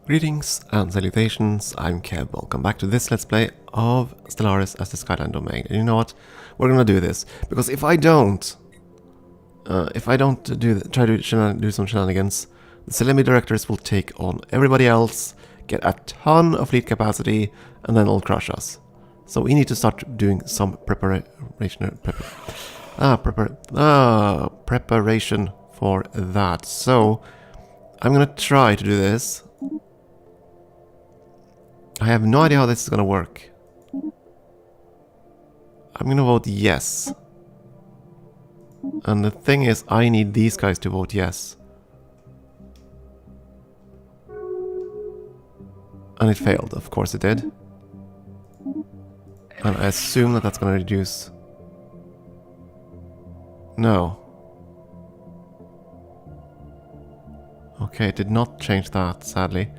Greetings and salutations, I'm Kev. Welcome back to this Let's Play of Stellaris as the Skyline domain. And you know what? We're gonna do this, because if I don't try to do some shenanigans, the Selemi directors will take on everybody else, get a ton of fleet capacity, and then they'll crush us. So we need to start doing some preparation for that. So I'm gonna try to do this. I have no idea how this is gonna work. I'm gonna vote yes. And the thing is, I need these guys to vote yes. And it failed, of course it did. And I assume that that's gonna reduce... No. Okay, it did not change that, sadly.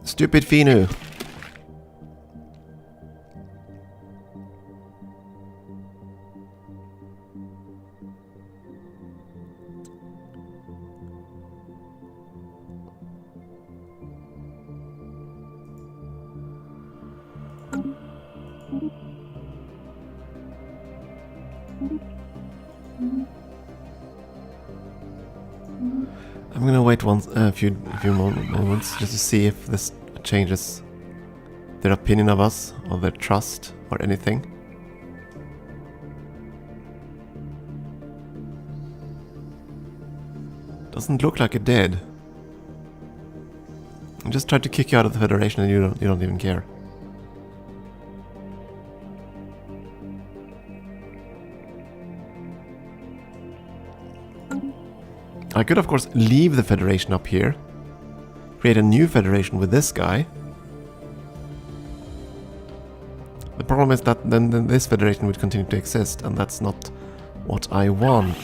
Stupid Finu. I'm gonna wait a few moments just to see if this changes their opinion of us, or their trust, or anything. Doesn't look like it did. I just tried to kick you out of the Federation and you don't even care. I could of course leave the Federation up here, create a new Federation with this guy. The problem is that then this Federation would continue to exist, and that's not what I want.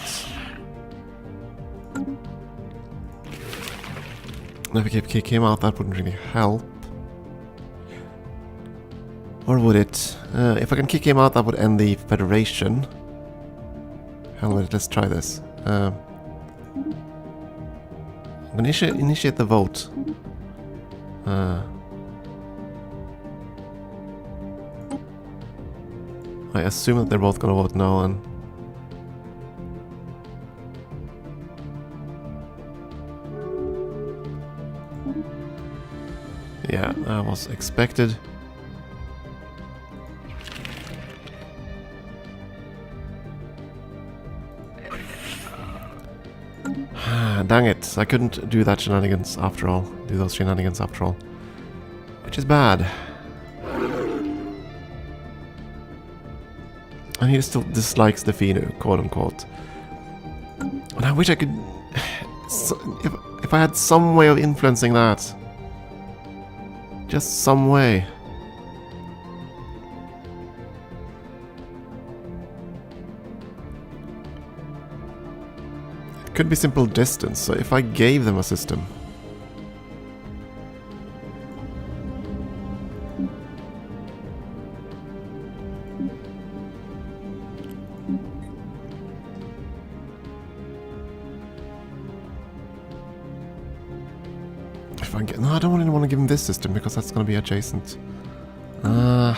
If I kick him out, that wouldn't really help. Or would it? If I can kick him out, that would end the Federation. Hell with it, let's try this. Initiate the vote. I assume that they're both gonna vote no, and yeah, that was expected. Dang it, I couldn't do that shenanigans after all. Do those shenanigans after all. Which is bad. And he still dislikes the Finu, quote unquote. And I wish I could... if I had some way of influencing that. Just some way. Could be simple distance, so if I gave them a system. If I get... No, I don't really want to give them this system because that's going to be adjacent. And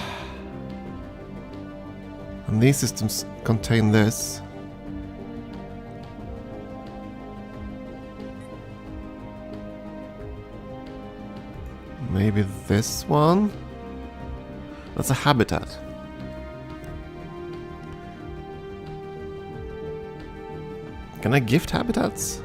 these systems contain this. Maybe this one? That's a habitat. Can I gift habitats?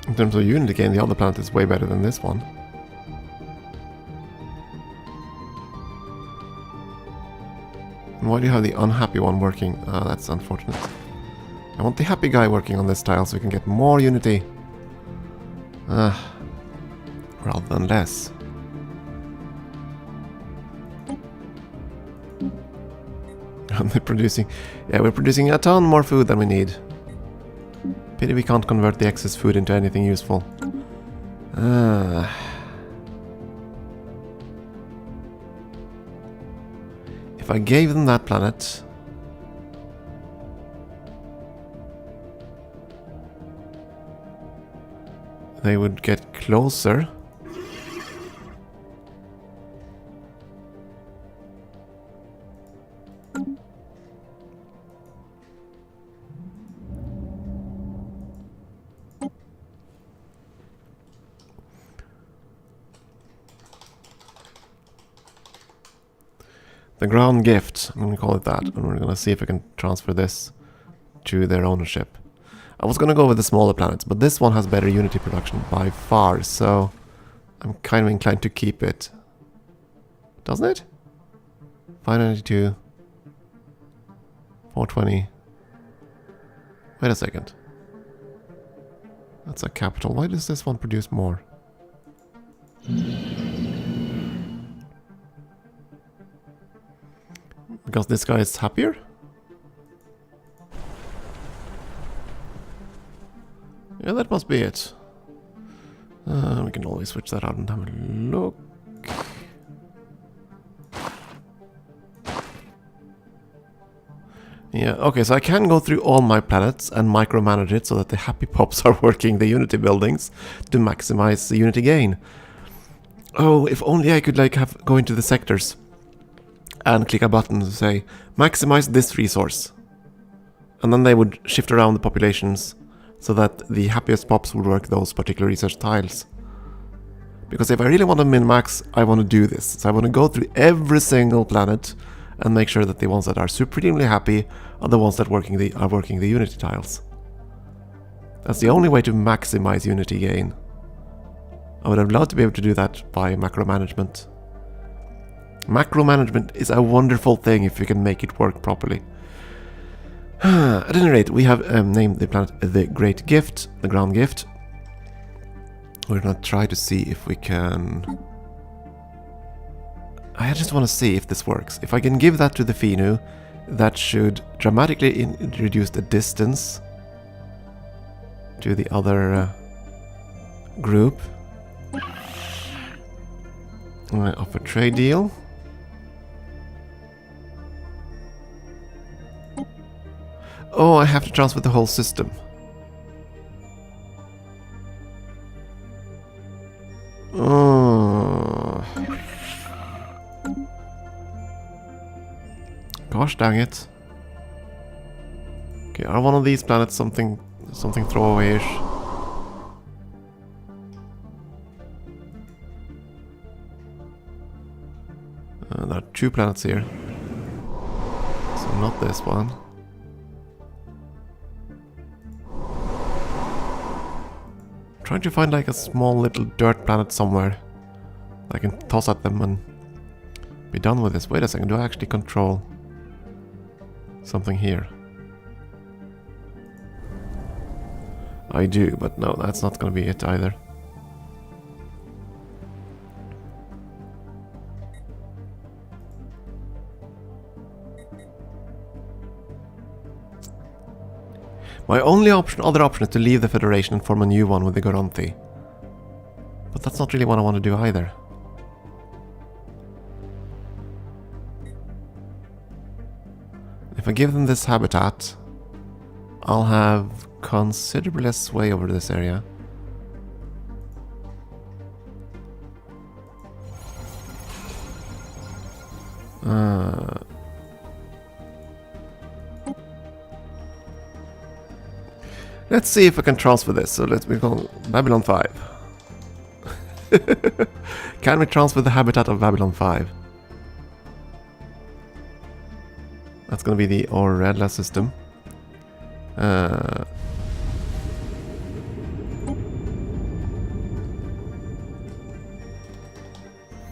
In terms of unity gain, the other planet is way better than this one. And why do you have the unhappy one working? That's unfortunate. I want the happy guy working on this tile so we can get more unity. Rather than less. And we're producing... Yeah, we're producing a ton more food than we need. Pity we can't convert the excess food into anything useful. If I gave them that planet... they would get closer. The ground gift, I'm going to call it that, and we're going to see if I can transfer this to their ownership. I was going to go with the smaller planets, but this one has better unity production by far, so I'm kind of inclined to keep it. Doesn't it? 592. 420. Wait a second. That's a capital. Why does this one produce more? Because this guy is happier? Yeah, that must be it. We can always switch that out and have a look. Yeah, okay, so I can go through all my planets and micromanage it so that the happy pops are working the unity buildings to maximize the unity gain. Oh, if only I could like go into the sectors and click a button to say maximize this resource. And then they would shift around the populations so that the happiest pops would work those particular research tiles. Because if I really want to min-max, I want to do this. So I want to go through every single planet and make sure that the ones that are supremely happy are the ones that are working the unity tiles. That's the only way to maximize unity gain. I would have loved to be able to do that by macro management. Macro management is a wonderful thing if you can make it work properly. At any rate, we have named the planet the Great Gift, the Ground Gift. We're gonna try to see if we can... I just want to see if this works. If I can give that to the Finu, that should dramatically reduce the distance to the other group. Offer trade deal. Oh, I have to transfer the whole system. Oh. Gosh dang it. Okay, are one of these planets something throwaway-ish? There are 2 planets here. So not this one. Trying to find like a small little dirt planet somewhere I can toss at them and be done with this. Wait a second, do I actually control something here? I do, but no, that's not going to be it either. My only other option is to leave the Federation and form a new one with the Goronthi. But that's not really what I want to do either. If I give them this habitat, I'll have considerably less sway over this area. Let's see if I can transfer this. So let's become Babylon 5. Can we transfer the habitat of Babylon 5? That's going to be the Orella system.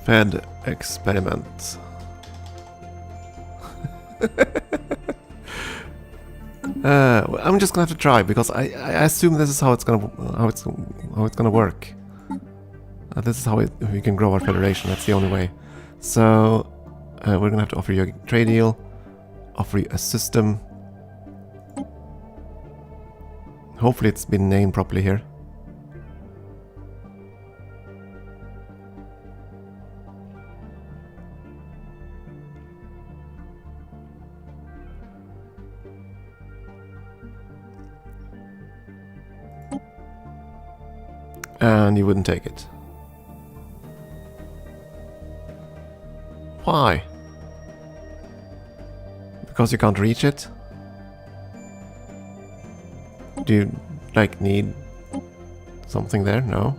Fed experiment. I'm just gonna have to try because I assume this is how it's gonna work. This is how we can grow our federation. That's the only way. So we're gonna have to offer you a trade deal, offer you a system. Hopefully it's been named properly here. And you wouldn't take it. Why? Because you can't reach it? Do you, like, need something there? No?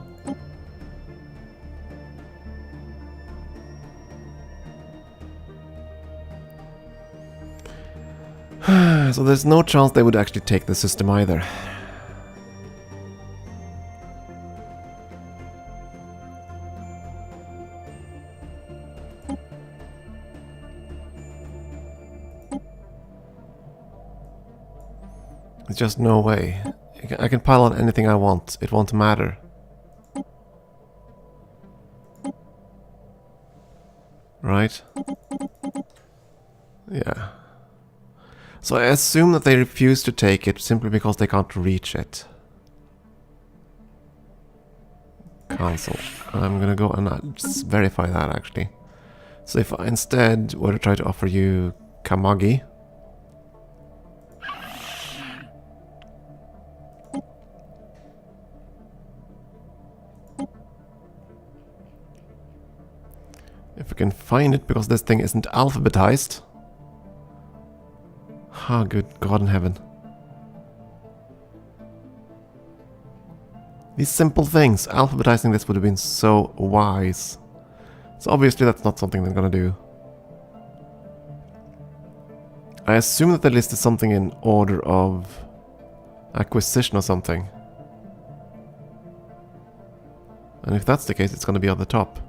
So there's no chance they would actually take the system either. There's just no way. I can pile on anything I want. It won't matter. Right? Yeah. So I assume that they refuse to take it simply because they can't reach it. Cancel. I'm gonna go and just verify that actually. So if I instead were to try to offer you Kamagi. If I can find it, because this thing isn't alphabetized. Ah, good God in heaven. These simple things, alphabetizing this would have been so wise. So obviously that's not something they're gonna do. I assume that the list is something in order of acquisition or something. And if that's the case, it's gonna be on the top.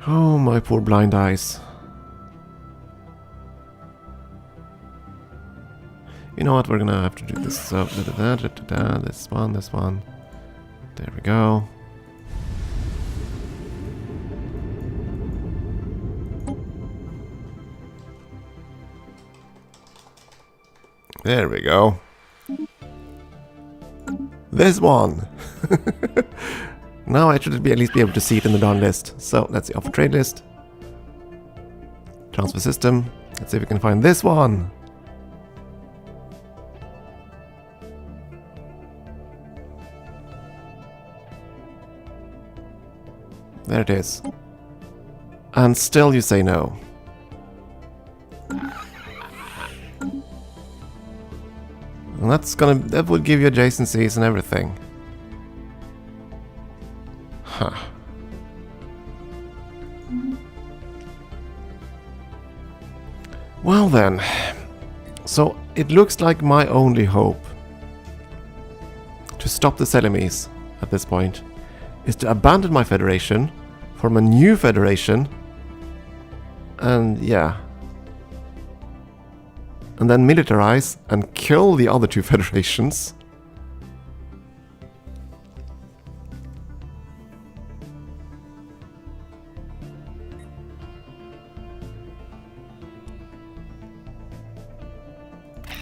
Oh, my poor blind eyes. You know what, we're gonna have to do this. So, this one. There we go. There we go. This one! Now I should at least be able to see it in the darn list. So let's see, offer trade list. Transfer system. Let's see if we can find this one. There it is. And still you say no. And that would give you adjacencies and everything. Huh. Well then, so it looks like my only hope to stop the Selamis at this point is to abandon my federation, form a new federation, and yeah. And then militarize and kill the other two federations.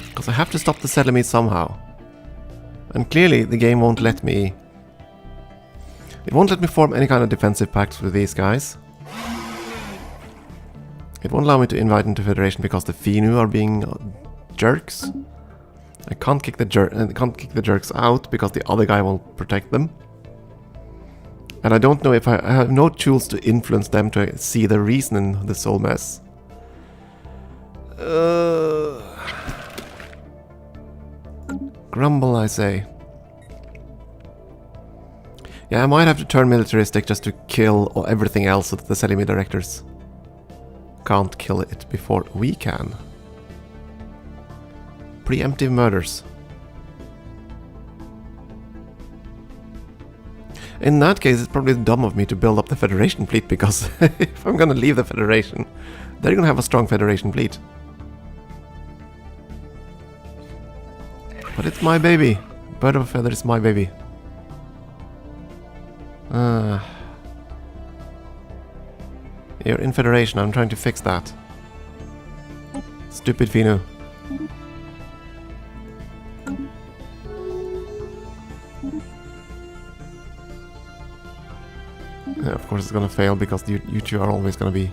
Because I have to stop the Selamis somehow. And clearly the game won't let me... It won't let me form any kind of defensive pacts with these guys. It won't allow me to invite into Federation because the Finu are being jerks. I can't kick the jerks out because the other guy won't protect them. And I don't know if I have no tools to influence them to see the reason in this whole mess. Grumble, I say. Yeah, I might have to turn militaristic just to kill everything else so that the Selimi directors can't kill it before we can. Preemptive murders. In that case, it's probably dumb of me to build up the Federation fleet, because if I'm gonna leave the Federation, they're gonna have a strong Federation fleet. But it's my baby. Bird of a feather is my baby. You're in Federation, I'm trying to fix that. Stupid Finu. Yeah, of course it's gonna fail, because you two are always gonna be...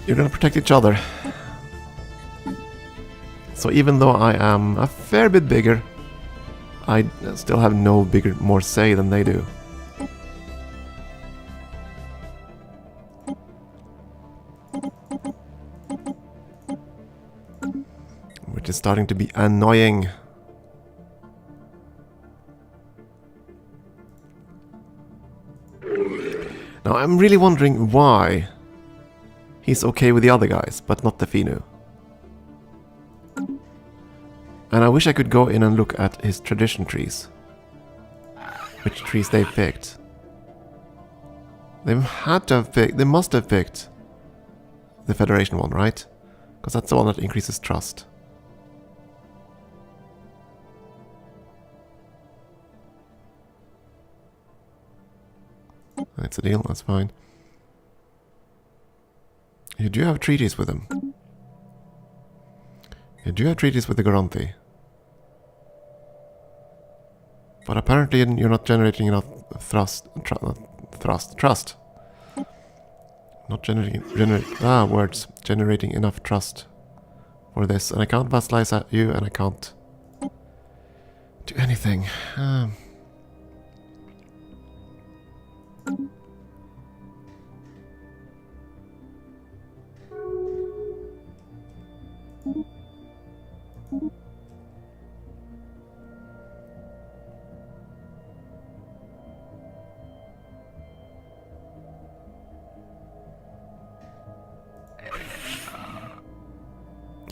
You're gonna protect each other. So even though I am a fair bit bigger, I still have no more say than they do. Which is starting to be annoying. Now I'm really wondering why he's okay with the other guys, but not the Finu. And I wish I could go in and look at his tradition trees. Which trees they picked. They had to have picked... They must have picked the Federation one, right? Because that's the one that increases trust. That's a deal, that's fine. You do have treaties with them. You do have treaties with the Garanthi. But apparently you're not generating enough trust. Not generating enough trust for this. And I can't vassalize at you, and I can't do anything.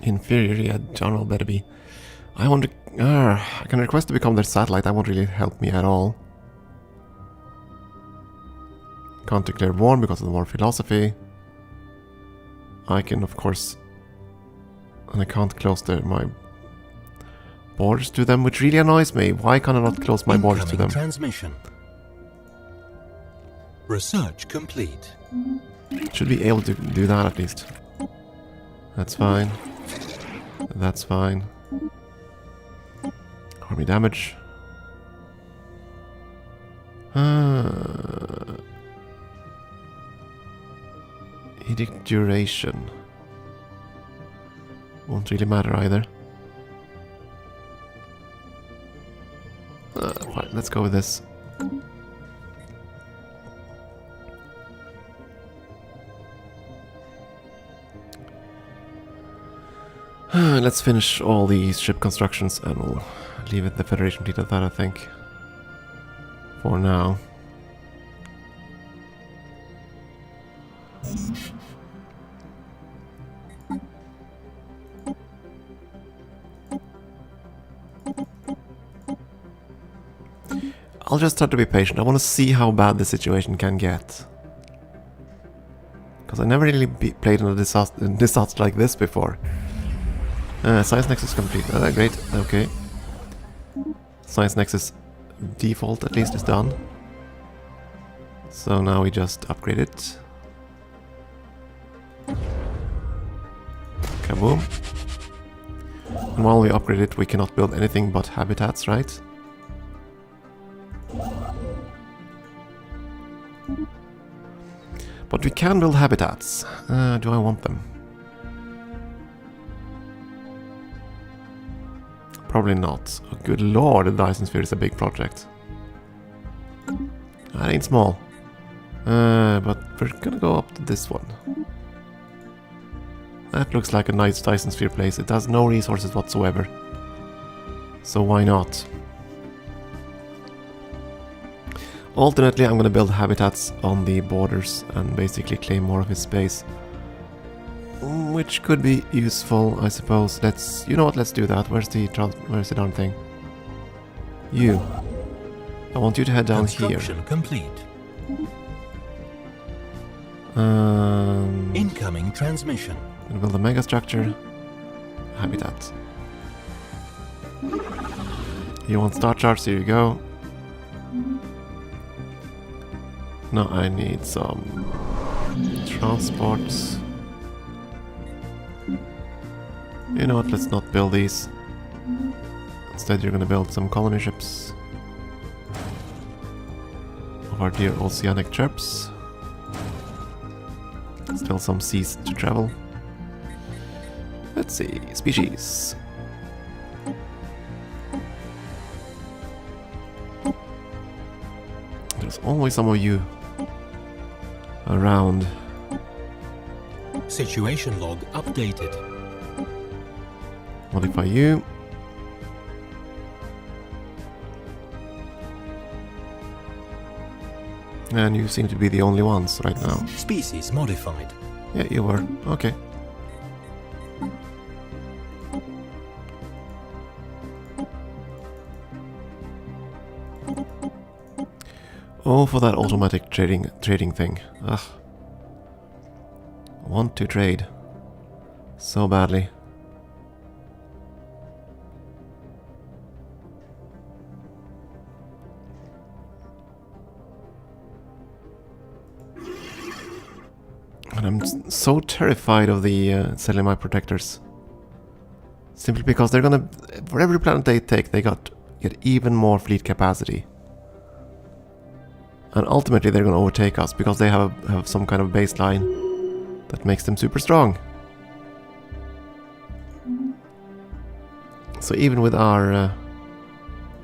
Inferior, yeah, General better be. I want to... I can request to become their satellite, that won't really help me at all. Can't declare war because of the war philosophy. I can, of course... And I can't close my borders to them, which really annoys me. Why can't I not close my borders to them? Transmission. Research complete. Should be able to do that at least. That's fine. That's fine. Army damage. Edict duration. Won't really matter either. Fine, let's go with this. Let's finish all these ship constructions and we'll leave it the Federation fleet at that, I think. For now. I'll just start to be patient. I want to see how bad the situation can get. Because I never really played in a disaster like this before. Science Nexus complete. Great. Okay. Science Nexus default at least is done. So now we just upgrade it. Kaboom. And while we upgrade it, we cannot build anything but habitats, right? But we can build habitats. Do I want them? Probably not. Oh, good lord, the Dyson Sphere is a big project. That ain't small. But we're gonna go up to this one. That looks like a nice Dyson Sphere place. It has no resources whatsoever. So why not? Alternately, I'm gonna build habitats on the borders and basically claim more of his space. Which could be useful, I suppose. You know what, let's do that. Where's the darn thing? You I want you to head down here. Construction complete. Um, Incoming transmission. Gonna build a mega structure. Habitat. You want star charts? Here you go. Now I need some transports. You know what? Let's not build these. Instead, you're gonna build some colony ships of our dear oceanic chirps. Still some seas to travel. Let's see, species. There's always some of you around. Situation log updated. Modify you. And you seem to be the only ones right now. Species modified. Yeah, you were. Okay. Oh, for that automatic trading thing. Ugh. Want to trade so badly. And I'm so terrified of the semi-protectors. Simply because they're gonna... For every planet they take, they get even more fleet capacity. And ultimately they're gonna overtake us because they have some kind of baseline that makes them super strong. So even with our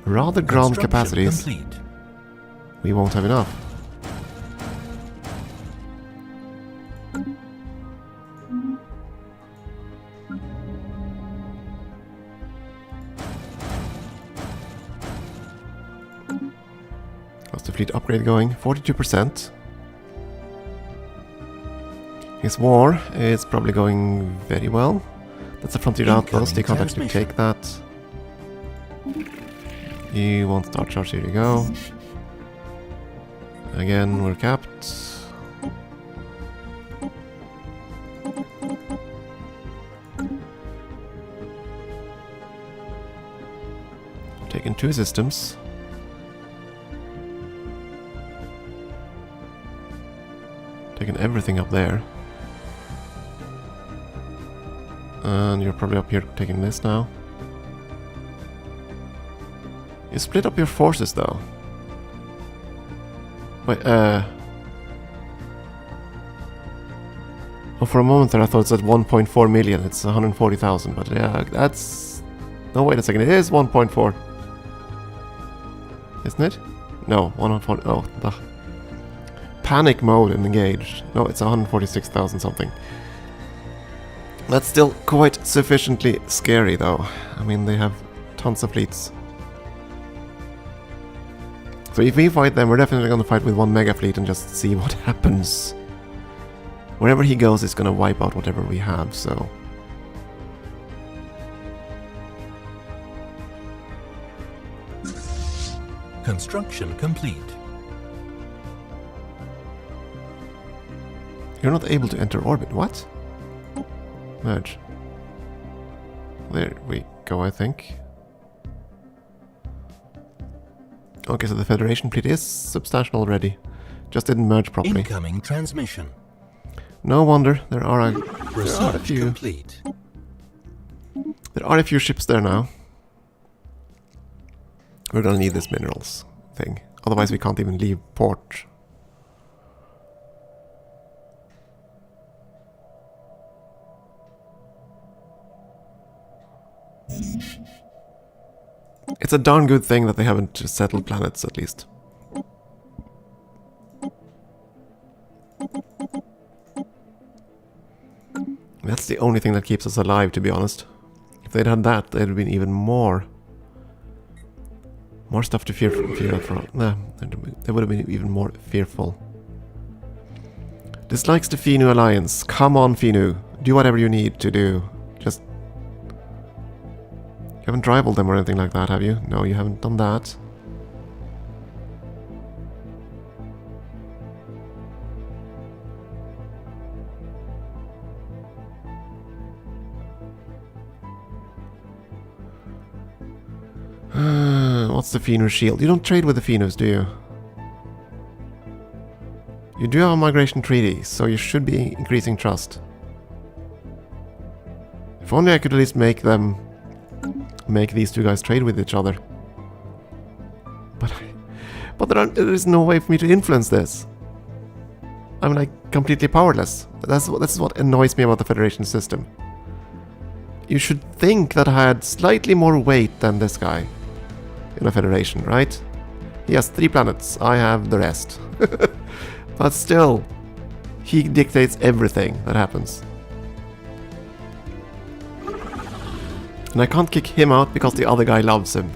rather ground capacities, complete. We won't have enough. How's the fleet upgrade going? 42%. His war is probably going very well. That's a frontier outpost, they can't actually take that. You want star charge, here you go. Again, we're capped. Taking 2 systems. Taking everything up there. And you're probably up here taking this now. You split up your forces though. Wait, oh, for a moment there I thought it said 1.4 million, it's 140,000, but yeah, that's... No, wait a second, it is 1.4. Isn't it? No, 140, oh, the... Panic mode and engaged. No, it's 146,000 something. That's still quite sufficiently scary though. I mean, they have tons of fleets. So if we fight them, we're definitely gonna fight with 1 mega fleet and just see what happens. Wherever he goes, it's gonna wipe out whatever we have, so... Construction complete. You're not able to enter orbit. What? Merge. There we go, I think. Okay, so the Federation fleet is substantial already. Just didn't merge properly. Incoming transmission. No wonder, there are a few. Complete. There are a few ships there now. We're gonna need this minerals thing. Otherwise we can't even leave port. It's a darn good thing that they haven't settled planets, at least. That's the only thing that keeps us alive, to be honest. If they'd had that, there'd have been even more stuff to fear from. Nah, they would have been even more fearful. Dislikes the Finu alliance. Come on, Finu. Do whatever you need to do. Just... You haven't rivaled them or anything like that, have you? No, you haven't done that. What's the Fenus shield? You don't trade with the Fenus, do you? You do have a migration treaty, so you should be increasing trust. If only I could at least make these two guys trade with each other. But there is no way for me to influence this. I'm like completely powerless. That's what annoys me about the Federation system. You should think that I had slightly more weight than this guy in a Federation, right? He has 3 planets, I have the rest. But still, he dictates everything that happens. And I can't kick him out because the other guy loves him.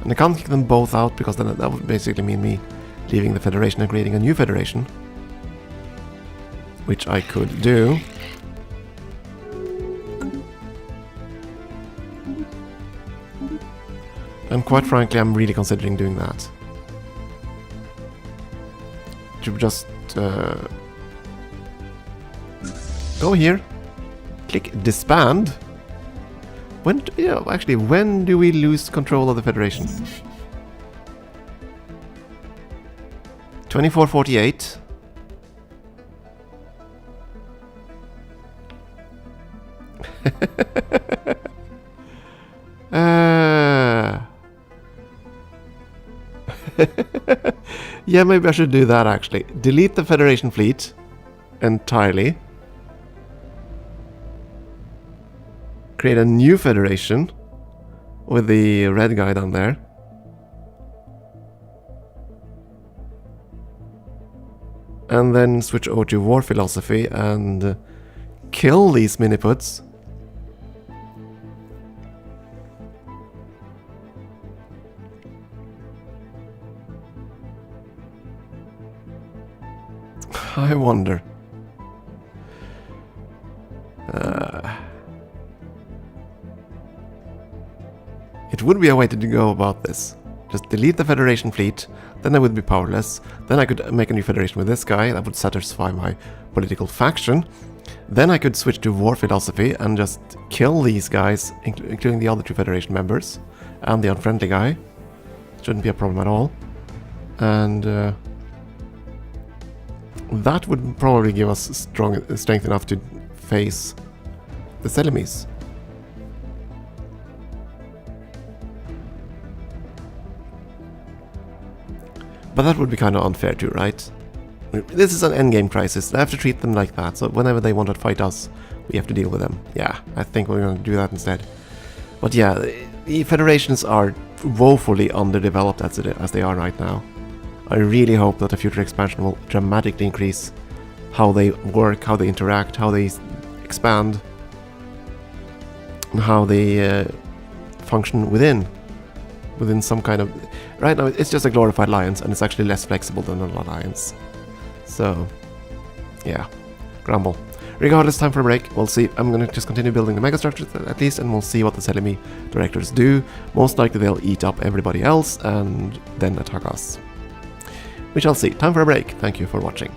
And I can't kick them both out because then that would basically mean me leaving the Federation and creating a new Federation. Which I could do. And quite frankly, I'm really considering doing that. To just go here, click disband. When do we lose control of the Federation? 2448. Yeah, maybe I should do that actually. Delete the Federation fleet entirely. Create a new Federation with the red guy down there. And then switch over to war philosophy and kill these miniputs. I wonder. It would be a way to go about this. Just delete the Federation fleet, then I would be powerless. Then I could make a new Federation with this guy, that would satisfy my political faction. Then I could switch to war philosophy and just kill these guys, including the other 2 Federation members, and the unfriendly guy. Shouldn't be a problem at all. And that would probably give us strength enough to face the Selemis. But that would be kind of unfair too, right? This is an endgame crisis. I have to treat them like that, so whenever they want to fight us, we have to deal with them. Yeah, I think we're going to do that instead. But yeah, the Federations are woefully underdeveloped as they are right now. I really hope that a future expansion will dramatically increase how they work, how they interact, how they expand, and how they function within some kind of... Right now it's just a glorified alliance, and it's actually less flexible than an alliance. So, yeah, grumble. Regardless, time for a break. We'll see. I'm going to just continue building the megastructures at least, and we'll see what the Selemi directors do. Most likely they'll eat up everybody else and then attack us. We shall see. Time for a break. Thank you for watching.